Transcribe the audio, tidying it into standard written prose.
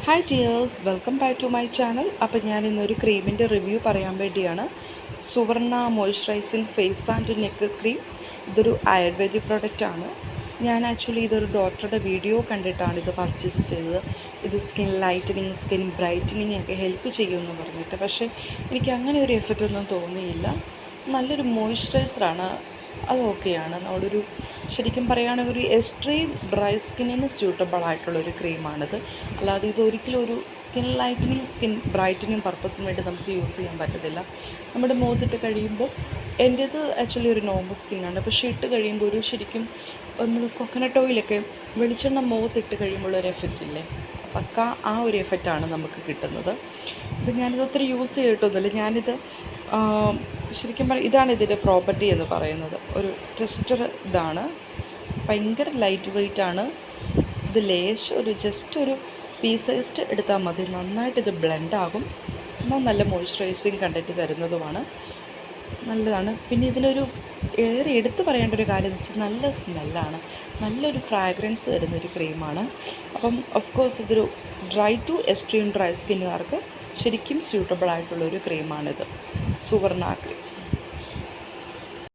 Hi dears, welcome back to my channel. അപ്പോൾ ഞാൻ ഇന്നൊരു ക്രീമിൻ്റെ റിവ്യൂ പറയാൻ വേണ്ടിയാണ്. Suvarna moisturising face and neck cream. ഇതൊരു ആയുർവേദിക് പ്രൊഡക്റ്റാണ്. ഞാൻ ആക്ച്വലി ഇതൊരു ഡോക്ടറുടെ വീഡിയോ കണ്ടിട്ടാണ് ഇത് പർച്ചേസ് ചെയ്തത്. ഇത് സ്കിൻ ലൈറ്റനിങ്, സ്കിൻ ബ്രൈറ്റനിങ് ഒക്കെ ഹെൽപ്പ് ചെയ്യുമെന്ന് പറഞ്ഞിട്ട്. പക്ഷേ എനിക്ക് അങ്ങനെ ഒരു എഫക്റ്റ് ഒന്നും തോന്നിയില്ല. നല്ലൊരു മോയ്സ്ചറൈസറാണ്, അത് ഓക്കെയാണ്. നമ്മളൊരു ശരിക്കും പറയുകയാണെങ്കിൽ ഒരു എക്സ്ട്രീം ഡ്രൈ സ്കിന്നിന് സ്യൂട്ടബിൾ ആയിട്ടുള്ളൊരു ക്രീമാണിത്. അല്ലാതെ ഇതൊരിക്കലും ഒരു സ്കിൻ ലൈറ്റനിങ്, സ്കിൻ ബ്രൈറ്റനിങ് പർപ്പസിന് വേണ്ടി നമുക്ക് യൂസ് ചെയ്യാൻ പറ്റത്തില്ല. നമ്മുടെ മുഖത്തിട്ട് കഴിയുമ്പോൾ എൻ്റേത് ആക്ച്വലി ഒരു നോർമൽ സ്കിന്നാണ്, പക്ഷേ ഇട്ട് കഴിയുമ്പോൾ ഒരു ശരിക്കും നമ്മൾ കോക്കനട്ട് ഓയിലൊക്കെ വെളിച്ചെണ്ണ മുഖത്തിട്ട് കഴിയുമ്പോൾ ഒരു എഫക്റ്റ് ഇല്ലേ, പക്ക ആ ഒരു എഫക്റ്റാണ് നമുക്ക് കിട്ടുന്നത്. ഇത് ഞാനിത് ഒത്തിരി യൂസ് ചെയ്തിട്ടൊന്നുമില്ല. ഞാനിത് ശരിക്കും ഇതാണ് ഇതിൻ്റെ പ്രോപ്പർട്ടി എന്ന് പറയുന്നത്. ഒരു ടെസ്റ്റർ ഇതാണ്, ഭയങ്കര ലൈറ്റ് വെയ്റ്റ് ആണ്. ഇത് ലേശം ഒരു ജസ്റ്റ് ഒരു പീസൈസ്റ്റ് എടുത്താൽ മതി, നന്നായിട്ട് ഇത് ബ്ലെൻഡാകും. എന്നാൽ നല്ല മോയ്സ്ചറൈസിങ് കണ്ടൻറ്റ് തരുന്നതുമാണ്, നല്ലതാണ്. പിന്നെ ഇതിനൊരു ഏറെ എടുത്തു പറയേണ്ട ഒരു കാര്യം എന്ന് വെച്ചാൽ നല്ല സ്മെല്ലാണ്, നല്ലൊരു ഫ്രാഗ്രൻസ് തരുന്നൊരു ക്രീമാണ്. അപ്പം ഓഫ് കോഴ്സ് ഇതൊരു ഡ്രൈ ടു എക്സ്ട്രീം ഡ്രൈ സ്കിന്നുകാർക്ക് ശരിക്കും സ്യൂട്ടബിൾ ആയിട്ടുള്ളൊരു ക്രീമാണിത്, സുവർണ ക്രീം.